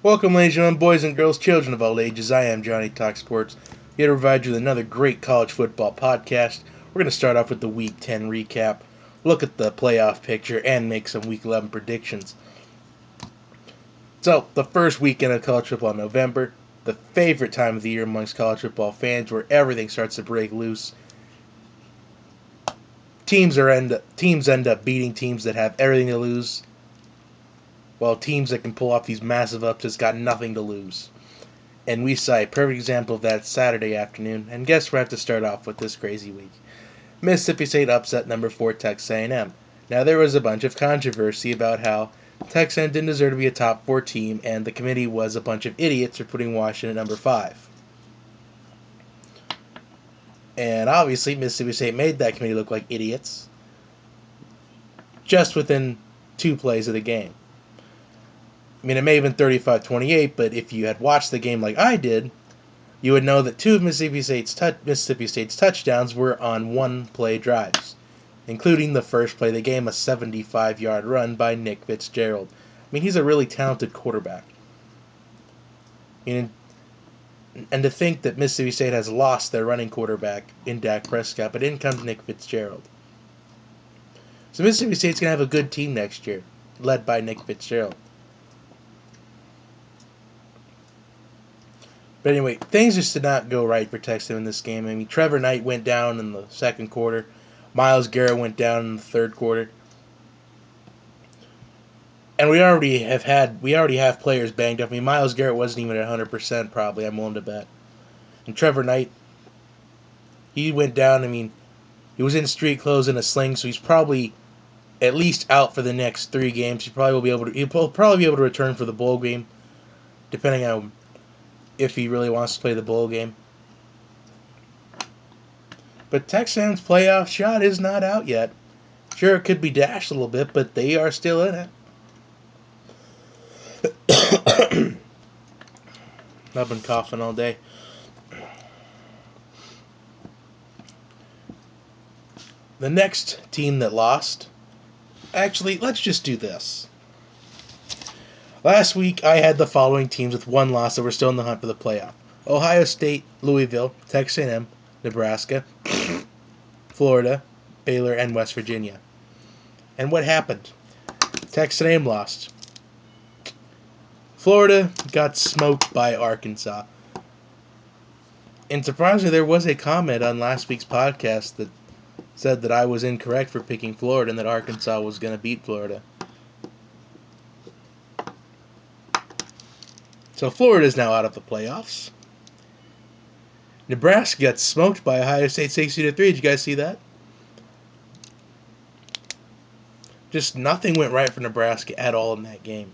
Welcome, ladies and gentlemen, boys and girls, children of all ages. I am Johnny Talk Sports, here to provide you with another great college football podcast. We're going to start off with the Week 10 recap, look at the playoff picture, and make some Week 11 predictions. So, the first weekend of college football in November, the favorite time of the year amongst college football fans, where everything starts to break loose. Teams end up beating teams that have everything to lose, while teams that can pull off these massive upsets got nothing to lose. And we saw a perfect example of that Saturday afternoon. And guess where I have to start off with this crazy week? Mississippi State upset number 4 Texas A&M. Now there was a bunch of controversy about how Texas A&M didn't deserve to be a top 4 team, and the committee was a bunch of idiots for putting Washington at number 5. And obviously Mississippi State made that committee look like idiots just within 2 plays of the game. I mean, it may have been 35-28, but if you had watched the game like I did, you would know that 2 of Mississippi State's touchdowns were on one-play drives, including the first play of the game, a 75-yard run by Nick Fitzgerald. I mean, he's a really talented quarterback. And to think that Mississippi State has lost their running quarterback in Dak Prescott, but in comes Nick Fitzgerald. So Mississippi State's going to have a good team next year, led by Nick Fitzgerald. But anyway, things just did not go right for Texas in this game. I mean, Trevor Knight went down in the second quarter. Myles Garrett went down in the third quarter. And we already have players banged up. I mean, Myles Garrett wasn't even at 100% probably, I'm willing to bet. And Trevor Knight, he went down. I mean, he was in street clothes in a sling, so he's probably at least out for the next 3 games. He'll probably be able to return for the bowl game, depending on if he really wants to play the bowl game. But Texans' playoff shot is not out yet. Sure, it could be dashed a little bit, but they are still in it. I've been coughing all day. The next team that lost... Actually, let's just do this. Last week, I had the following teams with one loss that were still in the hunt for the playoff. Ohio State, Louisville, Texas A&M, Nebraska, Florida, Baylor, and West Virginia. And what happened? Texas A&M lost. Florida got smoked by Arkansas. And surprisingly, there was a comment on last week's podcast that said that I was incorrect for picking Florida and that Arkansas was going to beat Florida. So Florida is now out of the playoffs. Nebraska got smoked by Ohio State 60-3. Did you guys see that? Just nothing went right for Nebraska at all in that game.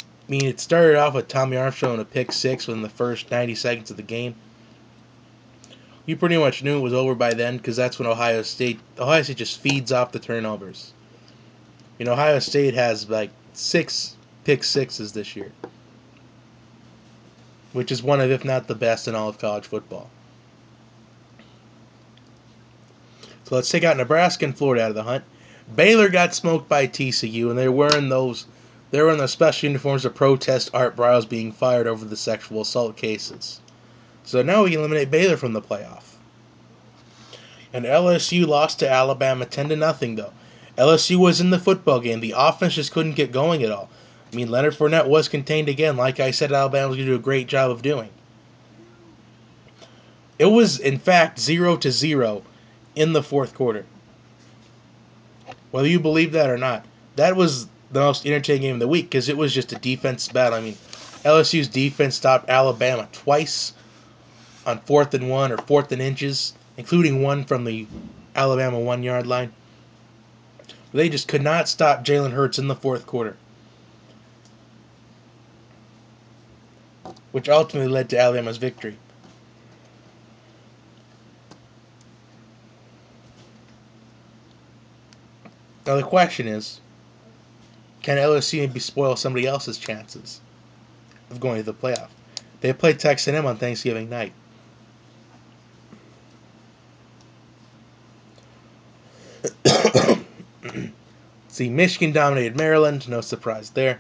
I mean, it started off with Tommy Armstrong and a pick 6 within the first 90 seconds of the game. You pretty much knew it was over by then because that's when Ohio State just feeds off the turnovers. You know, Ohio State has like 6 pick 6s this year, which is one of, if not the best in all of college football. So let's take out Nebraska and Florida out of the hunt. Baylor got smoked by TCU, and they were in those special uniforms to protest Art Briles being fired over the sexual assault cases. So now we can eliminate Baylor from the playoff. And LSU lost to Alabama 10-0 though. LSU was in the football game. The offense just couldn't get going at all. I mean, Leonard Fournette was contained again, like I said Alabama was going to do a great job of doing. It was, in fact, 0-0 in the fourth quarter. Whether you believe that or not, that was the most entertaining game of the week because it was just a defense battle. I mean, LSU's defense stopped Alabama twice on 4th and 1 or 4th and inches, including one from the Alabama 1-yard line. They just could not stop Jalen Hurts in the fourth quarter, which ultimately led to Alabama's victory. Now the question is, can LSU maybe spoil somebody else's chances of going to the playoff? They played Texas A&M on Thanksgiving night. See, Michigan dominated Maryland, no surprise there.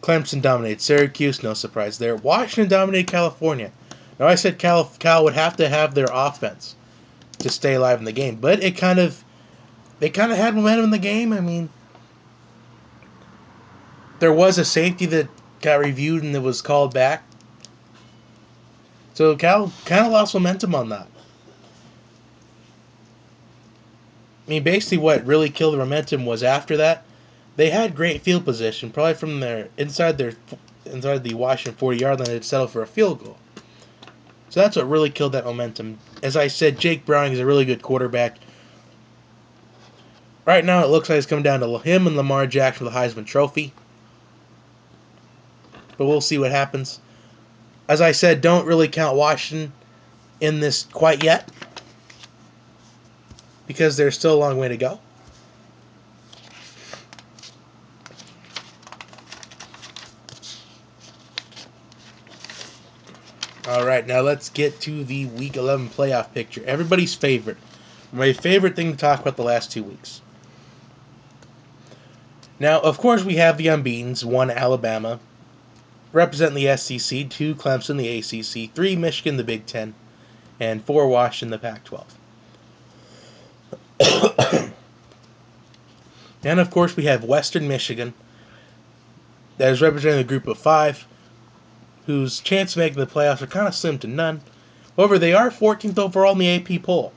Clemson dominated Syracuse, no surprise there. Washington dominated California. Now, I said Cal would have to have their offense to stay alive in the game, but they kind of had momentum in the game. I mean, there was a safety that got reviewed and it was called back. So Cal kind of lost momentum on that. I mean, basically what really killed the momentum was after that, they had great field position, probably from inside the Washington 40-yard line, they'd settle for a field goal. So that's what really killed that momentum. As I said, Jake Browning is a really good quarterback. Right now, it looks like it's coming down to him and Lamar Jackson for the Heisman Trophy. But we'll see what happens. As I said, don't really count Washington in this quite yet, because there's still a long way to go. Alright, now let's get to the Week 11 playoff picture. Everybody's favorite. My favorite thing to talk about the last 2 weeks. Now, of course, we have the unbeatens. 1, Alabama, representing the SEC. 2, Clemson, the ACC. 3, Michigan, the Big Ten. And 4, Washington, the Pac-12. And, of course, we have Western Michigan, that is representing a group of 5, whose chance of making the playoffs are kind of slim to none. However, they are 14th overall in the AP poll.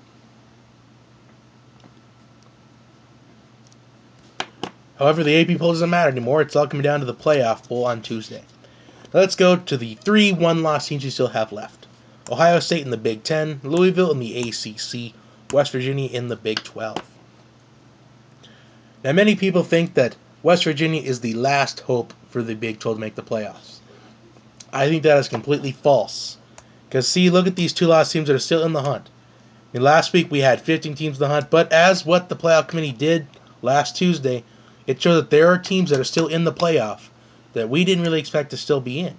However, the AP poll doesn't matter anymore. It's all coming down to the playoff poll on Tuesday. Now let's go to the 3 one-loss teams you still have left. Ohio State in the Big Ten, Louisville in the ACC, West Virginia in the Big 12. Now, many people think that West Virginia is the last hope for the Big 12 to make the playoffs. I think that is completely false. Because, see, look at these 2 lost teams that are still in the hunt. I mean, last week we had 15 teams in the hunt, but as what the playoff committee did last Tuesday, it showed that there are teams that are still in the playoff that we didn't really expect to still be in.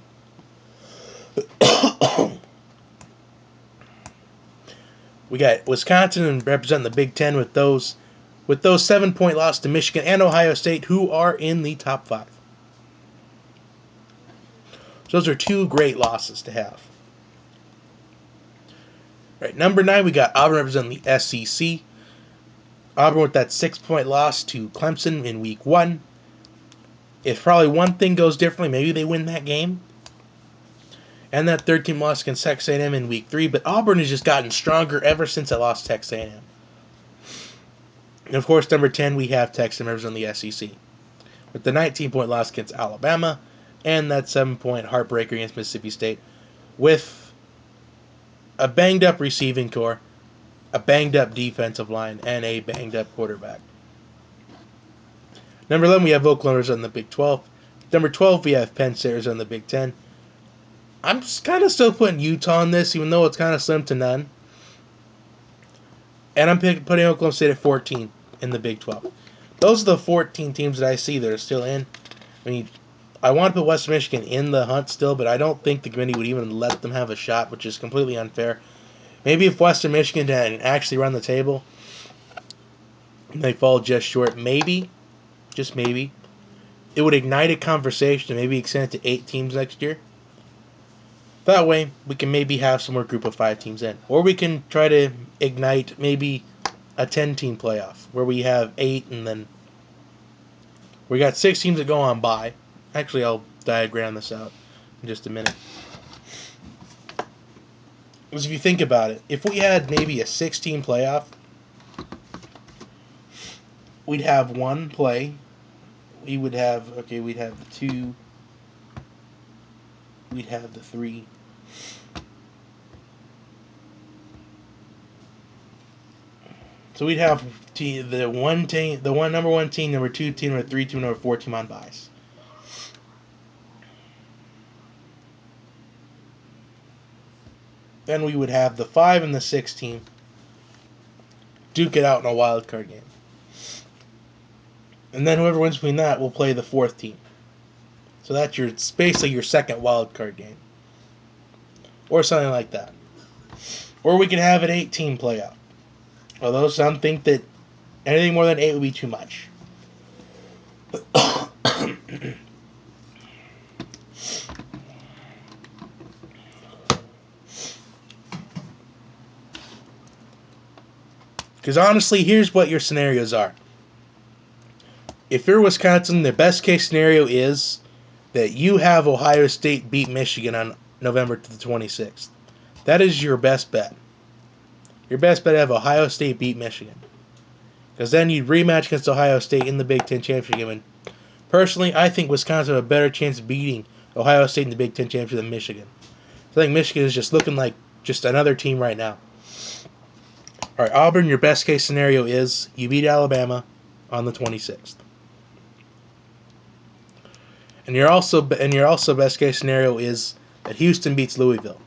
We got Wisconsin representing the Big Ten with those 7-point losses to Michigan and Ohio State, who are in the top 5. So those are 2 great losses to have. Right, number 9, we got Auburn representing the SEC. Auburn with that 6-point loss to Clemson in Week 1. If probably one thing goes differently, maybe they win that game. And that 13 loss against Texas A&M in Week 3. But Auburn has just gotten stronger ever since I lost Texas A&M. And of course, number 10, we have Texas representing the SEC. With the 19-point loss against Alabama. And that 7-point heartbreaker against Mississippi State. With a banged-up receiving core, a banged-up defensive line, and a banged-up quarterback. Number 11, we have Oklahoma on the Big 12. Number 12, we have Penn State on the Big 10. I'm kind of still putting Utah on this, even though it's kind of slim to none. And I'm putting Oklahoma State at 14 in the Big 12. Those are the 14 teams that I see that are still in. I mean, I want to put Western Michigan in the hunt still, but I don't think the committee would even let them have a shot, which is completely unfair. Maybe if Western Michigan didn't actually run the table, they fall just short. Maybe, just maybe, it would ignite a conversation to maybe extend it to 8 teams next year. That way, we can maybe have some more group of 5 teams in. Or we can try to ignite maybe a 10-team playoff, where we have 8 and then we got 6 teams that go on bye. Actually, I'll diagram this out in just a minute. Because if you think about it, if we had maybe a 6-team playoff, we'd have 1 play. We'd have the 2. We'd have the 3. So we'd have the number 1 team, number 2 team, number 3 team, number 4 team on byes. Then we would have the 5 and the 6 team duke it out in a wild card game. And then whoever wins between that will play the 4th team. So it's basically your second wild card game. Or something like that. Or we could have an 8-team playoff. Although some think that anything more than 8 would be too much. Because honestly, here's what your scenarios are. If you're Wisconsin, the best case scenario is that you have Ohio State beat Michigan on November the 26th. That is your best bet. Your best bet to have Ohio State beat Michigan. Because then you'd rematch against Ohio State in the Big Ten Championship game. And personally, I think Wisconsin have a better chance of beating Ohio State in the Big Ten Championship than Michigan. I think Michigan is just looking like just another team right now. All right, Auburn, your best case scenario is you beat Alabama on the 26th. And your also best case scenario is that Houston beats Louisville.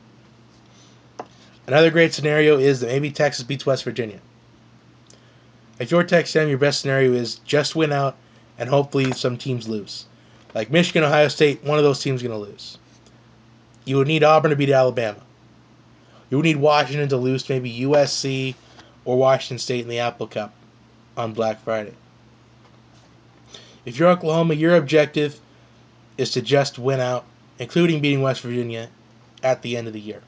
Another great scenario is that maybe Texas beats West Virginia. If you're Texas A&M, your best scenario is just win out and hopefully some teams lose. Like Michigan, Ohio State, one of those teams is going to lose. You would need Auburn to beat Alabama. You would need Washington to lose to maybe USC or Washington State in the Apple Cup on Black Friday. If you're Oklahoma, your objective is to just win out, including beating West Virginia at the end of the year.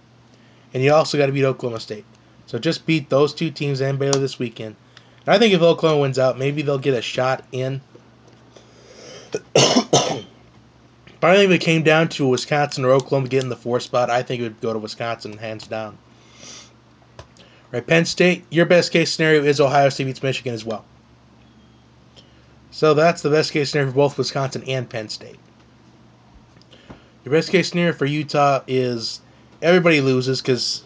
And you also got to beat Oklahoma State. So just beat those two teams and Baylor this weekend. And I think if Oklahoma wins out, maybe they'll get a shot in. But I think if it came down to Wisconsin or Oklahoma getting the 4th spot, I think it would go to Wisconsin hands down. Right, Penn State, your best case scenario is Ohio State beats Michigan as well. So that's the best case scenario for both Wisconsin and Penn State. Your best case scenario for Utah is everybody loses because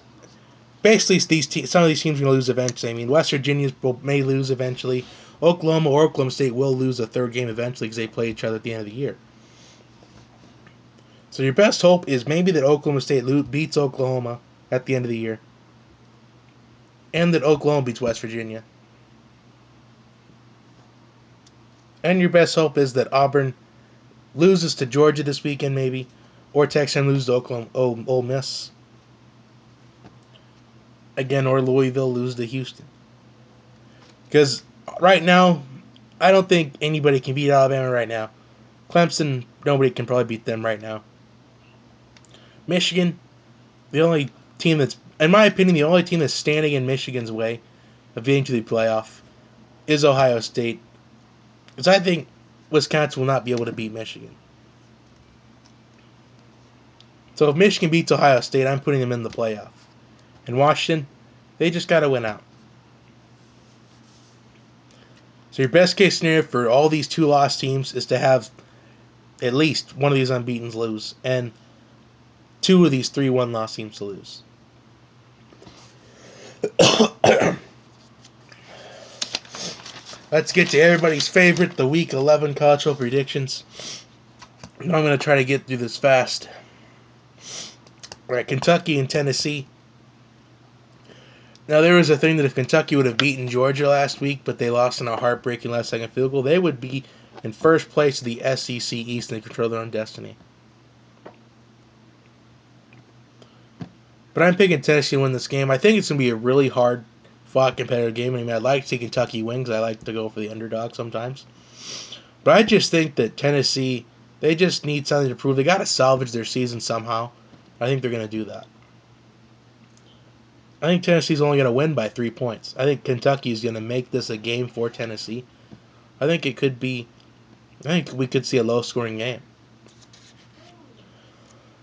basically some of these teams are going to lose eventually. I mean, West Virginia may lose eventually. Oklahoma or Oklahoma State will lose a third game eventually because they play each other at the end of the year. So your best hope is maybe that Oklahoma State beats Oklahoma at the end of the year. And that Oklahoma beats West Virginia. And your best hope is that Auburn loses to Georgia this weekend maybe. Or Texas A&M loses to Ole Miss. Again, or Louisville loses to Houston. Because right now, I don't think anybody can beat Alabama right now. Clemson, nobody can probably beat them right now. Michigan, the only team that's, in my opinion, the only team that's standing in Michigan's way of getting to the playoff is Ohio State. Because I think Wisconsin will not be able to beat Michigan. So if Michigan beats Ohio State, I'm putting them in the playoff. And Washington, they just got to win out. So your best case scenario for all these 2-loss teams is to have at least one of these unbeatens lose, and 2 of these 3 1-loss teams to lose. Let's get to everybody's favorite, the Week 11 college football predictions. Now I'm going to try to get through this fast. All right, Kentucky and Tennessee. Now, there was a thing that if Kentucky would have beaten Georgia last week, but they lost in a heartbreaking last-second field goal, they would be in first place of the SEC East and they control their own destiny. But I'm picking Tennessee to win this game. I think it's going to be a really hard-fought competitive game. I mean, I'd like to see Kentucky win because I like to go for the underdog sometimes. But I just think that Tennessee, they just need something to prove. They got to salvage their season somehow. I think they're going to do that. I think Tennessee's only going to win by 3 points. I think Kentucky is going to make this a game for Tennessee. I think we could see a low-scoring game.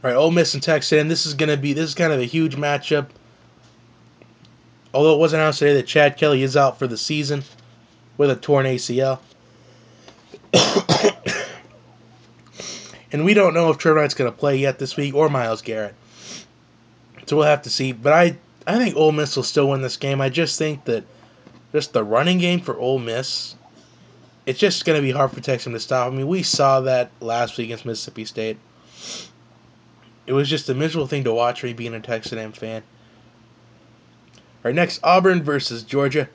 All right, Ole Miss and Texas A&M. This is kind of a huge matchup. Although it was announced today that Chad Kelly is out for the season with a torn ACL. And we don't know if Trevor Knight's going to play yet this week or Myles Garrett. So we'll have to see. But I think Ole Miss will still win this game. I just think that just the running game for Ole Miss, it's just going to be hard for Texas to stop. I mean, we saw that last week against Mississippi State. It was just a miserable thing to watch for me being a Texas A&M fan. All right, next, Auburn versus Georgia.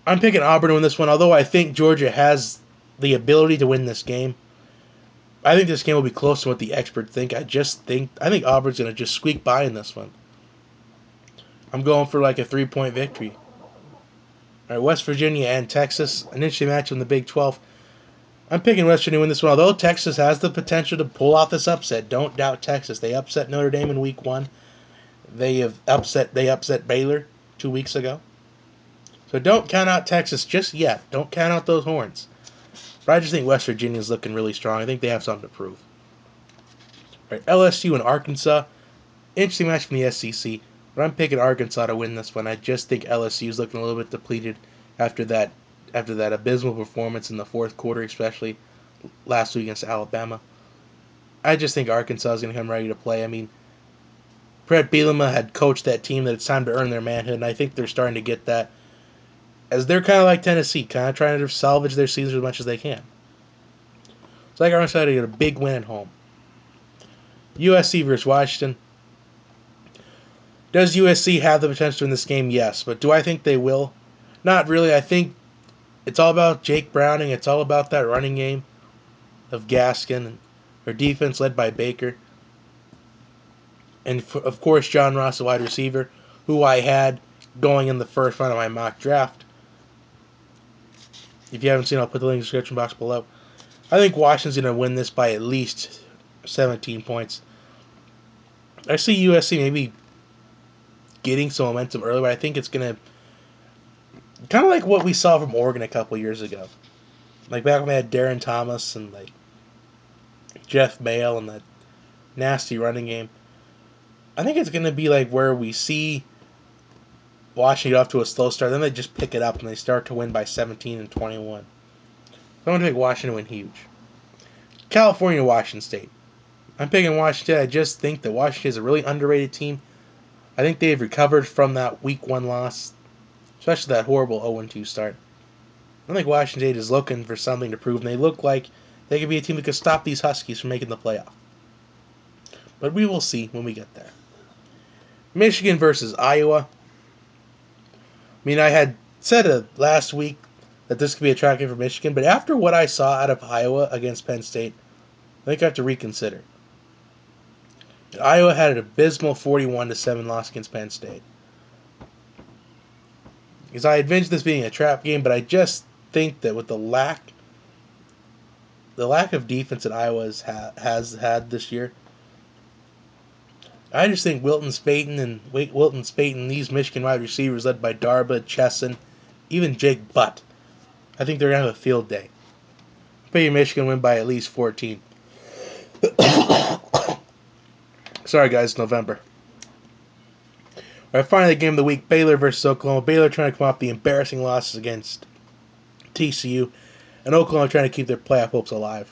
I'm picking Auburn to win this one, although I think Georgia has the ability to win this game. I think this game will be close to what the experts think. I think Auburn's going to just squeak by in this one. I'm going for like a 3-point victory. All right, West Virginia and Texas, an interesting match in the Big 12. I'm picking West Virginia to win this one, although Texas has the potential to pull off this upset. Don't doubt Texas. They upset Notre Dame in Week 1. They upset Baylor 2 weeks ago. So don't count out Texas just yet. Don't count out those horns. But I just think West Virginia is looking really strong. I think they have something to prove. All right, LSU and Arkansas. Interesting match from the SEC. But I'm picking Arkansas to win this one. I just think LSU is looking a little bit depleted after that abysmal performance in the fourth quarter, especially last week against Alabama. I just think Arkansas is going to come ready to play. I mean, Brett Bielema had coached that team that it's time to earn their manhood, and I think they're starting to get that. As they're kind of like Tennessee, kind of trying to salvage their season as much as they can. So I got Arkansas to get a big win at home. USC versus Washington. Does USC have the potential in this game? Yes. But do I think they will? Not really. I think it's all about Jake Browning. It's all about that running game of Gaskin and their defense led by Baker. And, of course, John Ross, the wide receiver, who I had going in the first round of my mock draft. If you haven't seen, I'll put the link in the description box below. I think Washington's going to win this by at least 17 points. I see USC maybe getting some momentum early, but I think it's going to kind of like what we saw from Oregon a couple years ago. Like back when they had Darren Thomas and like Jeff Mayle and that nasty running game. I think it's going to be like where we see Washington get off to a slow start, then they just pick it up and they start to win by 17 and 21. I'm going to take Washington to win huge. California, Washington State. I'm picking Washington. I just think that Washington is a really underrated team. I think they've recovered from that Week 1 loss, especially that horrible 0-2 start. I think Washington State is looking for something to prove, and they look like they could be a team that could stop these Huskies from making the playoff. But we will see when we get there. Michigan versus Iowa. I mean, I had said last week that this could be a track game for Michigan, but after what I saw out of Iowa against Penn State, I think I have to reconsider. Iowa had an abysmal 41-7 loss against Penn State. Because I envisioned this being a trap game, but I just think that with the lack of defense that Iowa has had this year, I just think Wilton Spayton, these Michigan wide receivers led by Darba, Chesson, even Jake Butt, I think they're going to have a field day. I bet you Michigan win by at least 14. Sorry, guys, November. All right, finally, the game of the week, Baylor versus Oklahoma. Baylor trying to come off the embarrassing losses against TCU, and Oklahoma trying to keep their playoff hopes alive.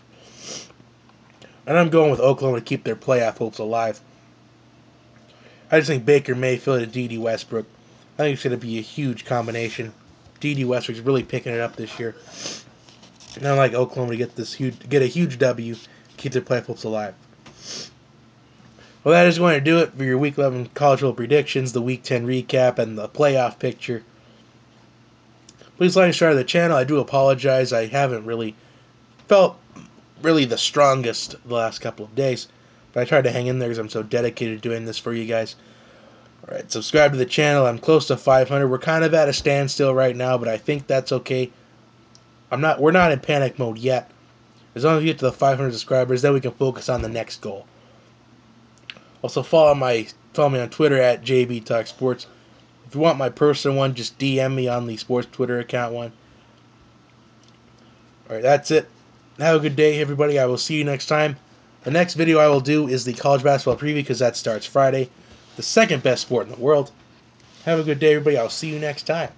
And I'm going with Oklahoma to keep their playoff hopes alive. I just think Baker Mayfield and D.D. Westbrook, I think it's going to be a huge combination. D.D. Westbrook's really picking it up this year. And I like Oklahoma to get a huge W, keep their playoff hopes alive. Well, that is going to do it for your Week 11 college football predictions, the Week 10 recap, and the playoff picture. Please like and share the channel. I do apologize. I haven't really felt the strongest the last couple of days. But I tried to hang in there because I'm so dedicated to doing this for you guys. Alright, subscribe to the channel. I'm close to 500. We're kind of at a standstill right now, but I think that's okay. We're not in panic mode yet. As long as we get to the 500 subscribers, then we can focus on the next goal. Also, follow me on Twitter at JBTalkSports. If you want my personal one, just DM me on the sports Twitter account one. Alright, that's it. Have a good day, everybody. I will see you next time. The next video I will do is the college basketball preview because that starts Friday. The second best sport in the world. Have a good day, everybody. I'll see you next time.